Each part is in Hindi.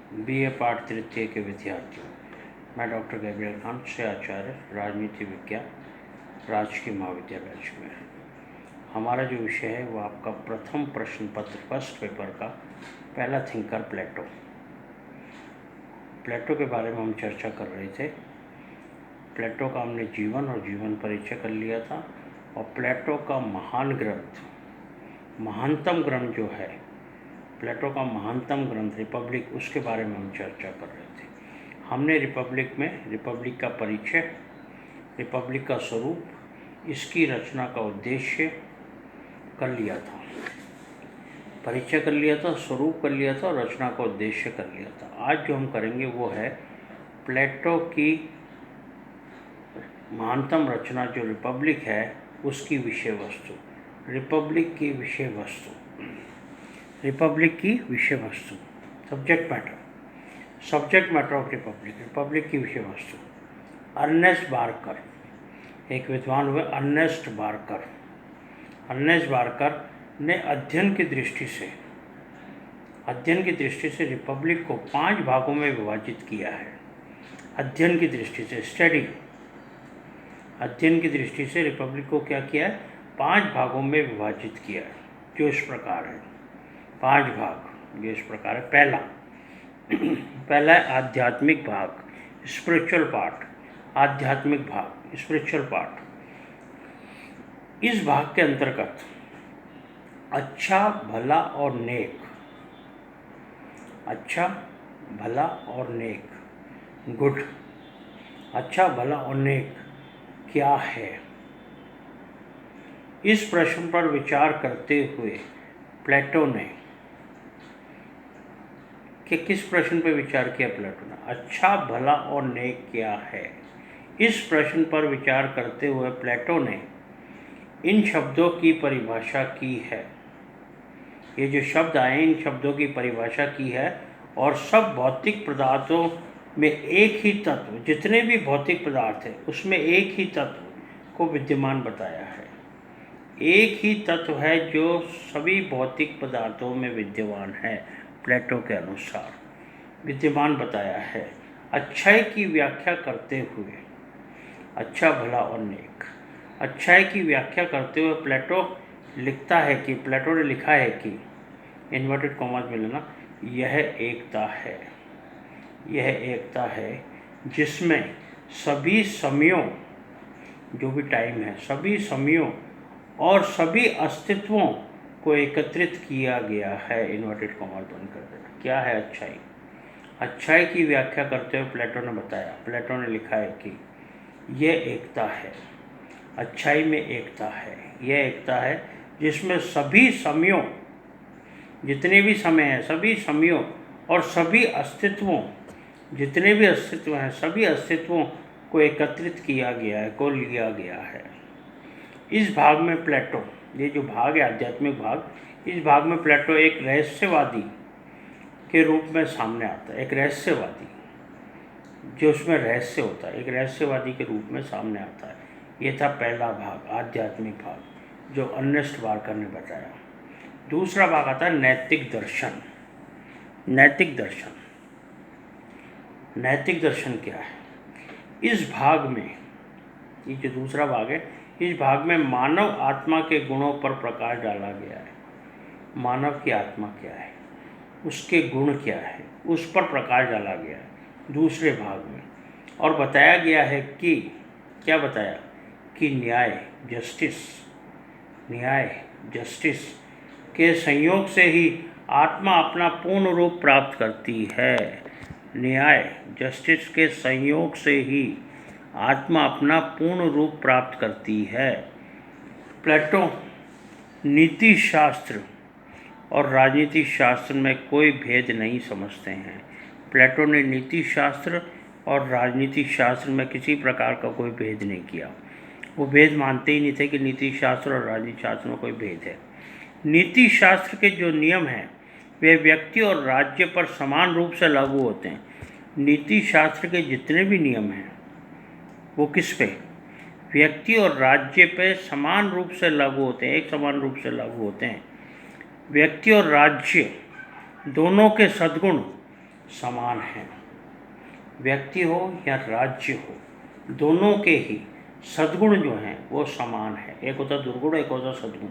बीए पाठ तृतीय के विद्यार्थियों, मैं डॉक्टर गैब्रियल खान से आचार्य राजनीति विज्ञान राजकीय महाविद्यालय में। हमारा जो विषय है वो आपका प्रथम प्रश्न पत्र फर्स्ट पेपर का पहला थिंकर प्लेटो के बारे में हम चर्चा कर रहे थे। प्लेटो का हमने जीवन और जीवन परिचय कर लिया था और प्लेटो का महान ग्रंथ, महानतम ग्रंथ जो है प्लेटो का महानतम ग्रंथ रिपब्लिक, उसके बारे में हम चर्चा कर रहे थे। हमने रिपब्लिक का परिचय, रिपब्लिक का स्वरूप, इसकी रचना का उद्देश्य कर लिया था, परिचय कर लिया था, स्वरूप कर लिया था और रचना का उद्देश्य कर लिया था। आज जो हम करेंगे वो है प्लेटो की महानतम रचना जो रिपब्लिक है उसकी विषय वस्तु, रिपब्लिक की विषय वस्तु, सब्जेक्ट मैटर ऑफ रिपब्लिक की विषय वस्तु। अर्नेस्ट बार्कर, एक विद्वान हुए अर्नेस्ट बार्कर ने अध्ययन की दृष्टि से रिपब्लिक को 5 भागों में विभाजित किया है। अध्ययन की दृष्टि से रिपब्लिक को क्या किया है? 5 भागों में विभाजित किया है, जो इस प्रकार है। 5 भाग जो इस प्रकार है। पहला है आध्यात्मिक भाग, स्पिरिचुअल पार्ट। इस भाग के अंतर्गत अच्छा, भला और नेक, गुड। अच्छा, भला और नेक क्या है? इस प्रश्न पर विचार करते हुए प्लेटो ने किस प्रश्न पर विचार किया प्लेटो ने? अच्छा, भला और नेक क्या है? इस प्रश्न पर विचार करते हुए प्लेटो ने इन शब्दों की परिभाषा की है। ये जो शब्द आए इन शब्दों की परिभाषा की है और सब भौतिक पदार्थों में एक ही तत्व, जितने भी भौतिक पदार्थ हैं उसमें एक ही तत्व को विद्यमान बताया है। एक ही तत्व है जो सभी भौतिक पदार्थों में विद्यमान है, प्लेटो के अनुसार विद्यमान बताया है। अच्छाई की व्याख्या करते हुए, अच्छा, भला और नेक, अच्छाई की व्याख्या करते हुए प्लेटो ने लिखा है कि इन्वर्टेड कॉमास में लेना, यह एकता है जिसमें सभी समयों, जो भी टाइम है, सभी समयों और सभी अस्तित्वों को एकत्रित किया गया है। इन्वर्टेड कॉमास बंद कर देना। क्या है अच्छाई? अच्छाई की व्याख्या करते हुए प्लेटो ने लिखा है कि यह एकता है, अच्छाई में एकता है, यह एकता है जिसमें सभी समयों, जितने भी समय हैं, सभी समयों और सभी अस्तित्वों, जितने भी अस्तित्व हैं, सभी अस्तित्वों को एकत्रित किया गया है, को लिया गया है। इस भाग में प्लेटो, ये जो भाग है आध्यात्मिक भाग, इस भाग में प्लेटो एक रहस्यवादी के रूप में सामने आता है। एक रहस्यवादी जो उसमें रहस्य होता है, एक रहस्यवादी के रूप में सामने आता है। ये था पहला भाग, आध्यात्मिक भाग, जो अर्नेस्ट बार्कर ने बताया। दूसरा भाग आता है नैतिक दर्शन क्या है? इस भाग में, ये जो दूसरा भाग है, इस भाग में मानव आत्मा के गुणों पर प्रकाश डाला गया है। मानव की आत्मा क्या है, उसके गुण क्या है, उस पर प्रकाश डाला गया है दूसरे भाग में। और बताया गया है कि, क्या बताया? कि न्याय, जस्टिस के संयोग से ही आत्मा अपना पूर्ण रूप प्राप्त करती है। न्याय, जस्टिस के संयोग से ही आत्मा अपना पूर्ण रूप प्राप्त करती है। प्लेटो नीति शास्त्र और राजनीति शास्त्र में कोई भेद नहीं समझते हैं। प्लेटो ने नीति शास्त्र और राजनीति शास्त्र में किसी प्रकार का कोई भेद नहीं किया। वो भेद मानते ही नहीं थे कि नीति शास्त्र और राजनीति शास्त्र में कोई भेद है। नीति शास्त्र के जो नियम हैं वे व्यक्ति और राज्य पर समान रूप से लागू होते हैं। नीति शास्त्र के जितने भी नियम हैं वो किस पे? व्यक्ति और राज्य पे समान रूप से लागू होते हैं, एक समान रूप से लागू होते हैं। व्यक्ति और राज्य दोनों के सद्गुण समान हैं। व्यक्ति हो या राज्य हो, दोनों के ही सद्गुण जो हैं वो समान है। एक होता दुर्गुण, एक होता सद्गुण।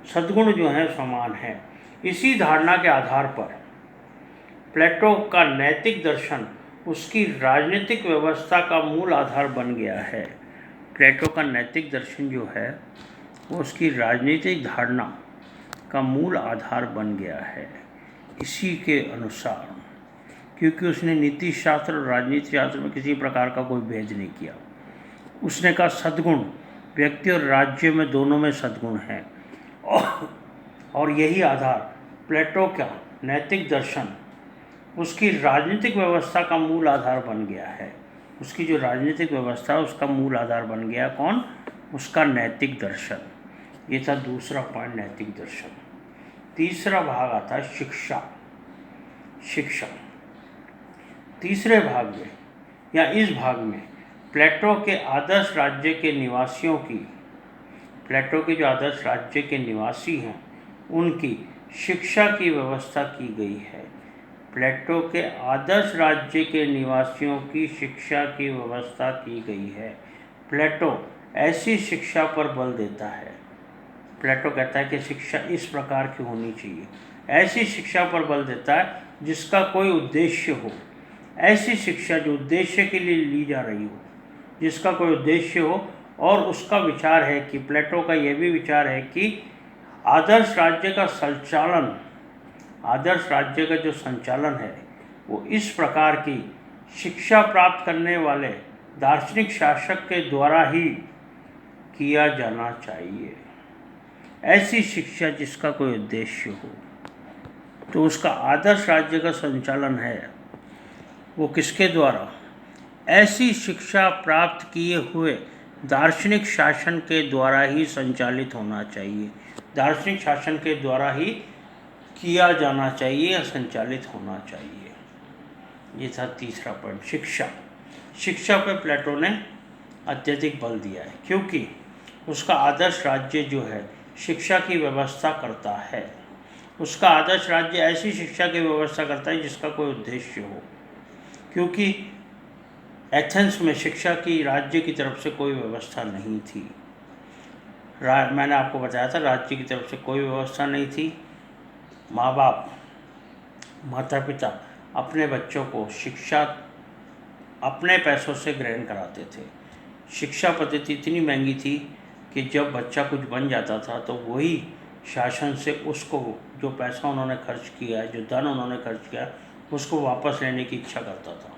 सद्गुण जो हैं समान है। इसी धारणा के आधार पर प्लेटो का नैतिक दर्शन उसकी राजनीतिक व्यवस्था का मूल आधार बन गया है। प्लेटो का नैतिक दर्शन जो है वो उसकी राजनीतिक धारणा का मूल आधार बन गया है। इसी के अनुसार, क्योंकि उसने नीति शास्त्र और राजनीति शास्त्र में किसी प्रकार का कोई भेद नहीं किया। उसने कहा सद्गुण व्यक्ति और राज्य में दोनों में सद्गुण है, और यही आधार प्लेटो का नैतिक दर्शन उसकी राजनीतिक व्यवस्था का मूल आधार बन गया है। उसकी जो राजनीतिक व्यवस्था है उसका मूल आधार बन गया कौन? उसका नैतिक दर्शन। ये था दूसरा पॉइंट, नैतिक दर्शन। तीसरा भाग आता है शिक्षा। शिक्षा तीसरे भाग में या इस भाग में प्लेटो के आदर्श राज्य के निवासियों की, प्लेटो के जो आदर्श राज्य के निवासी हैं उनकी शिक्षा की व्यवस्था की गई है। प्लेटो के आदर्श राज्य के निवासियों की शिक्षा की व्यवस्था की गई है। प्लेटो ऐसी शिक्षा पर बल देता है। प्लेटो कहता है कि शिक्षा इस प्रकार की होनी चाहिए। ऐसी शिक्षा पर बल देता है जिसका कोई उद्देश्य हो। ऐसी शिक्षा जो उद्देश्य के लिए ली जा रही हो, जिसका कोई उद्देश्य हो। और उसका विचार है कि प्लेटो का यह भी विचार है कि आदर्श राज्य का संचालन, आदर्श राज्य का जो संचालन है वो इस प्रकार की शिक्षा प्राप्त करने वाले दार्शनिक शासक के द्वारा ही किया जाना चाहिए। ऐसी शिक्षा जिसका कोई उद्देश्य हो। तो उसका आदर्श राज्य का संचालन है वो किसके द्वारा? ऐसी शिक्षा प्राप्त किए हुए दार्शनिक शासन के द्वारा ही संचालित होना चाहिए। दार्शनिक शासन के द्वारा ही किया जाना चाहिए या संचालित होना चाहिए। ये था तीसरा पॉइंट, शिक्षा। शिक्षा पर प्लेटो ने अत्यधिक बल दिया है क्योंकि उसका आदर्श राज्य जो है शिक्षा की व्यवस्था करता है। उसका आदर्श राज्य ऐसी शिक्षा की व्यवस्था करता है जिसका कोई उद्देश्य हो। क्योंकि एथेंस में शिक्षा की राज्य की तरफ से कोई व्यवस्था नहीं थी। मैंने आपको बताया था राज्य की तरफ से कोई व्यवस्था नहीं थी। माँ बाप, माता पिता अपने बच्चों को शिक्षा अपने पैसों से ग्रहण कराते थे। शिक्षा पद्धति इतनी महंगी थी कि जब बच्चा कुछ बन जाता था तो वही शासन से उसको जो पैसा उन्होंने खर्च किया है, जो धन उन्होंने खर्च किया, उसको वापस लेने की इच्छा करता था।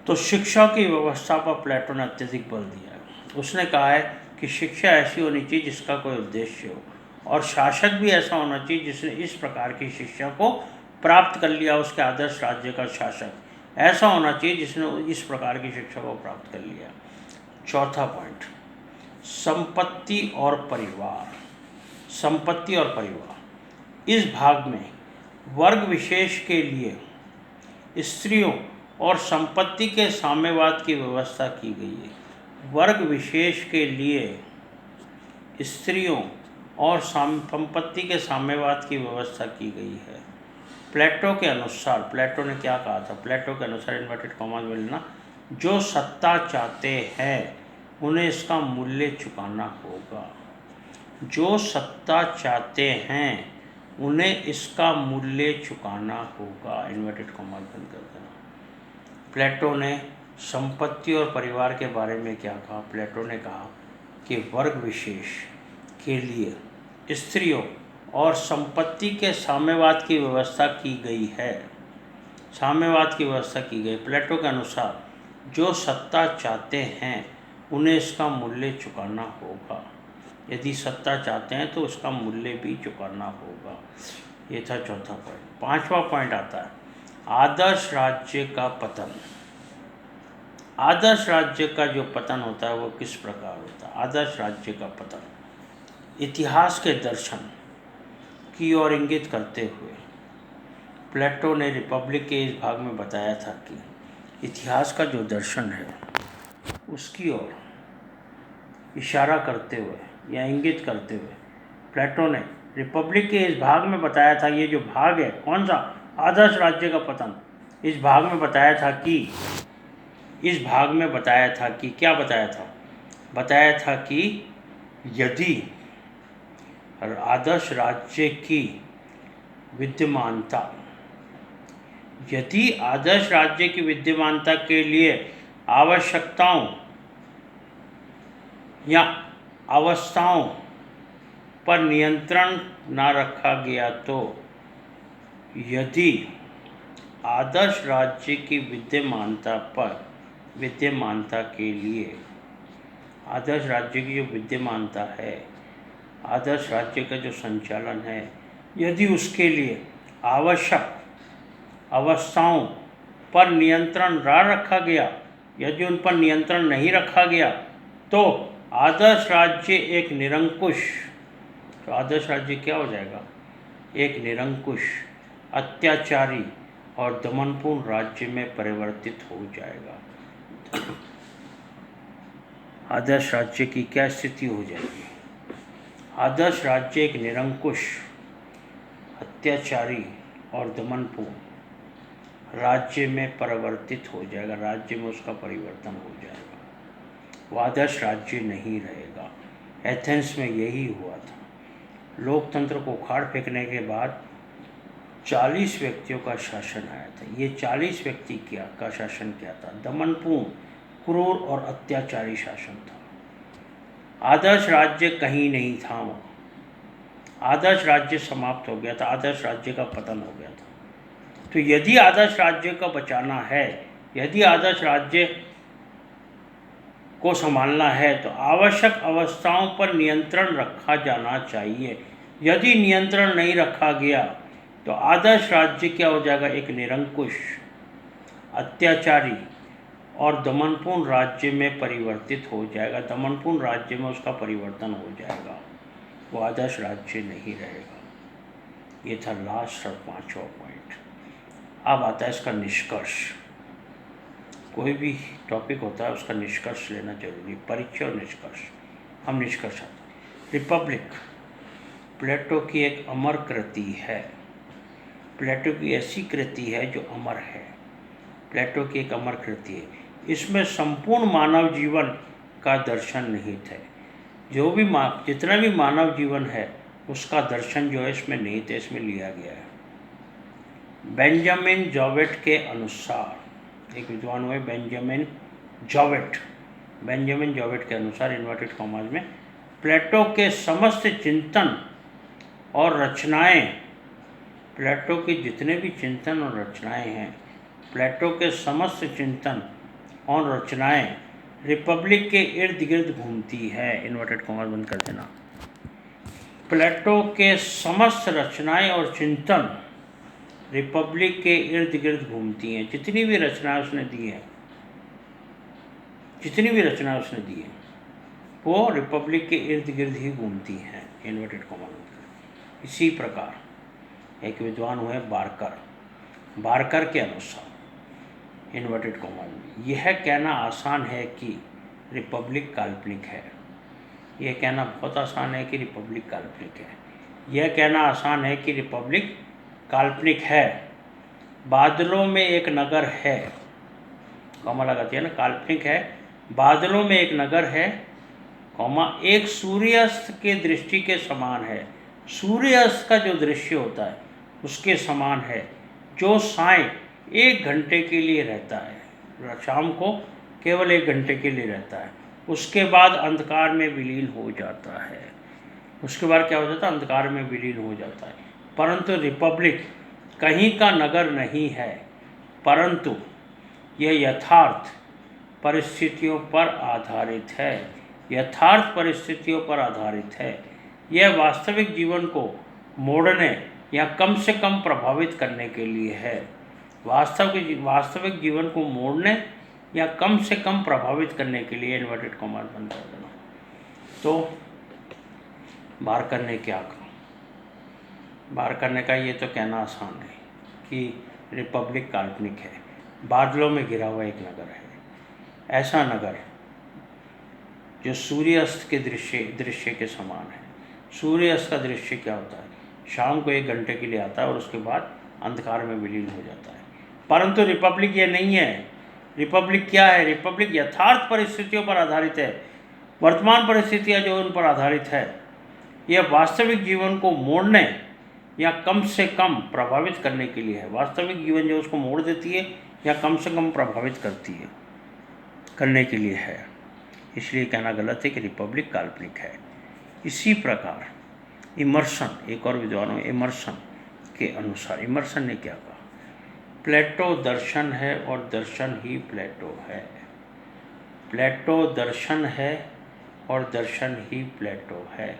तो शिक्षा की व्यवस्था पर प्लेटो ने अत्यधिक बल दिया है। उसने कहा है कि शिक्षा ऐसी होनी चाहिए जिसका कोई उद्देश्य हो, और शासक भी ऐसा होना चाहिए जिसने इस प्रकार की शिक्षा को प्राप्त कर लिया। उसके आदर्श राज्य का शासक ऐसा होना चाहिए जिसने इस प्रकार की शिक्षा को प्राप्त कर लिया। चौथा पॉइंट, संपत्ति और परिवार। संपत्ति और परिवार। इस भाग में वर्ग विशेष के लिए स्त्रियों और संपत्ति के साम्यवाद की व्यवस्था की गई है। वर्ग विशेष के लिए स्त्रियों और संपत्ति के साम्यवाद की व्यवस्था की गई है। प्लेटो के अनुसार, प्लेटो ने क्या कहा था? प्लेटो के अनुसार, इन्वर्टेड कॉमास में लेना, जो सत्ता चाहते हैं उन्हें इसका मूल्य चुकाना होगा। जो सत्ता चाहते हैं उन्हें इसका मूल्य चुकाना होगा। इन्वर्टेड कॉमास बंद कर देना। प्लेटो ने संपत्ति और परिवार के बारे में क्या कहा? प्लेटो ने कहा कि वर्ग विशेष के लिए स्त्रियों और संपत्ति के साम्यवाद की व्यवस्था की गई है। साम्यवाद की व्यवस्था की गई। प्लेटो के अनुसार जो सत्ता चाहते हैं उन्हें इसका मूल्य चुकाना होगा। यदि सत्ता चाहते हैं तो उसका मूल्य भी चुकाना होगा। ये था चौथा पॉइंट। पांचवा पॉइंट आता है आदर्श राज्य का पतन। आदर्श राज्य का जो पतन होता है वो किस प्रकार होता है? आदर्श राज्य का पतन इतिहास के दर्शन की ओर इंगित करते हुए प्लेटो ने रिपब्लिक के इस भाग में बताया था कि इतिहास का जो दर्शन है उसकी ओर इशारा करते हुए या इंगित करते हुए प्लेटो ने रिपब्लिक के इस भाग में बताया था। ये जो भाग है कौन सा? आदर्श राज्य का पतन। इस भाग में बताया था कि क्या बताया था? बताया था कि यदि आदर्श राज्य की विद्यमानता के लिए आवश्यकताओं या अवस्थाओं पर नियंत्रण न रखा गया, तो यदि आदर्श राज्य की विद्यमानता के लिए आदर्श राज्य की जो विद्यमानता है, आदर्श राज्य का जो संचालन है, यदि उसके लिए आवश्यक अवस्थाओं पर नियंत्रण न रखा गया, यदि उन पर नियंत्रण नहीं रखा गया, तो आदर्श राज्य एक निरंकुश, तो आदर्श राज्य क्या हो जाएगा? एक निरंकुश, अत्याचारी और दमनपूर्ण राज्य में परिवर्तित हो जाएगा। आदर्श राज्य की क्या स्थिति हो जाएगी? आदर्श राज्य एक निरंकुश, अत्याचारी और दमनपूर्ण राज्य में परिवर्तित हो जाएगा, राज्य में उसका परिवर्तन हो जाएगा। वो आदर्श राज्य नहीं रहेगा। एथेंस में यही हुआ था। लोकतंत्र को उखाड़ फेंकने के बाद 40 व्यक्तियों का शासन आया था। ये 40 व्यक्ति का शासन क्या था? दमनपूर्ण, क्रूर और अत्याचारी शासन था। आदर्श राज्य कहीं नहीं था वहाँ। आदर्श राज्य समाप्त हो गया था, आदर्श राज्य का पतन हो गया था। तो यदि आदर्श राज्य को बचाना है, यदि आदर्श राज्य को संभालना है, तो आवश्यक अवस्थाओं पर नियंत्रण रखा जाना चाहिए। यदि नियंत्रण नहीं रखा गया, तो आदर्श राज्य क्या हो जाएगा? एक निरंकुश, अत्याचारी और दमनपूर्ण राज्य में परिवर्तित हो जाएगा। दमनपूर्ण राज्य में उसका परिवर्तन हो जाएगा, वो आदर्श राज्य नहीं रहेगा। ये था लास्ट और 5वां पॉइंट। अब आता है इसका निष्कर्ष। कोई भी टॉपिक होता है उसका निष्कर्ष लेना जरूरी, परिचय और निष्कर्ष। हम निष्कर्ष आते हैं। रिपब्लिक प्लेटो की एक अमर कृति है। प्लेटो की ऐसी कृति है जो अमर है। प्लेटो की एक अमर कृति है। इसमें संपूर्ण मानव जीवन का दर्शन निहित है। जितना भी मानव जीवन है उसका दर्शन जो है इसमें निहित है, इसमें लिया गया है। बेंजामिन जॉवेट के अनुसार, एक विद्वान हुए बेंजामिन जॉवेट के अनुसार, इन्वर्टेड कॉमास में, प्लेटो के समस्त चिंतन और रचनाएं, प्लेटो के जितने भी चिंतन और रचनाएं हैं, प्लेटो के समस्त चिंतन और रचनाएं रिपब्लिक के इर्द गिर्द घूमती है। इन्वर्टेड कॉमास बंद कर देना। प्लेटो के समस्त रचनाएं और चिंतन रिपब्लिक के इर्द गिर्द घूमती हैं। जितनी भी रचनाएं उसने दी है, वो रिपब्लिक के इर्द गिर्द ही घूमती हैं। Inverted comma. इसी प्रकार एक विद्वान हुए बारकर के अनुसार, इन्वर्टेड कॉमा, यह कहना आसान है कि रिपब्लिक काल्पनिक है। यह कहना बहुत आसान है कि रिपब्लिक काल्पनिक है। यह कहना आसान है कि रिपब्लिक काल्पनिक है। बादलों में एक नगर है, कॉमा लगाती है ना, काल्पनिक है। बादलों में एक नगर है, कॉमा, एक सूर्यास्त के दृष्टि के समान है। सूर्यास्त का जो दृश्य होता है उसके समान है, जो साय 1 घंटे के लिए रहता है, शाम को केवल 1 घंटे के लिए रहता है, उसके बाद अंधकार में विलीन हो जाता है। उसके बाद क्या हो जाता है? अंधकार में विलीन हो जाता है। परंतु रिपब्लिक कहीं का नगर नहीं है, परंतु यह यथार्थ परिस्थितियों पर आधारित है। यथार्थ परिस्थितियों पर आधारित है। यह वास्तविक जीवन को मोड़ने या कम से कम प्रभावित करने के लिए है। वास्तविक जीवन को मोड़ने या कम से कम प्रभावित करने के लिए, इन्वर्टेड कॉमा बंद कर देना। तो बारकर ने क्या कहा? बारकर ने कहा ये तो कहना आसान है कि रिपब्लिक काल्पनिक है। बादलों में घिरा हुआ एक नगर है, ऐसा नगर जो सूर्यास्त के दृश्य के समान है। सूर्यास्त का दृश्य क्या होता है? शाम को 1 घंटे के लिए आता है और उसके बाद अंधकार में विलीन हो जाता है। परंतु रिपब्लिक ये नहीं है। रिपब्लिक क्या है? रिपब्लिक यथार्थ परिस्थितियों पर आधारित है, वर्तमान परिस्थितियाँ जो उन पर आधारित है। यह वास्तविक जीवन को मोड़ने या कम से कम प्रभावित करने के लिए है। वास्तविक जीवन जो उसको मोड़ देती है या कम से कम प्रभावित करती है, करने के लिए है। इसलिए कहना गलत है कि रिपब्लिक काल्पनिक है। इसी प्रकार इमर्सन, एक और विद्वानों इमर्सन के अनुसार, इमर्सन ने क्या कहा? प्लेटो दर्शन है और दर्शन ही प्लेटो है। प्लेटो दर्शन है और दर्शन ही प्लेटो है।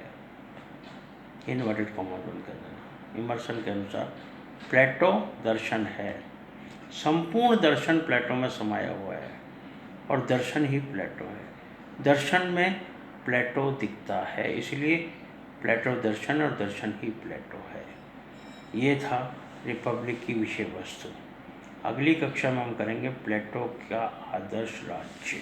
इनवर्टेड कॉमा बंद कर देना। इमर्सन के अनुसार प्लेटो दर्शन है, संपूर्ण दर्शन प्लेटो में समाया हुआ है और दर्शन ही प्लेटो है। दर्शन में प्लेटो दिखता है, इसलिए प्लेटो दर्शन और दर्शन ही प्लेटो है। ये था रिपब्लिक की विषय वस्तु। अगली कक्षा में हम करेंगे प्लेटो का आदर्श राज्य।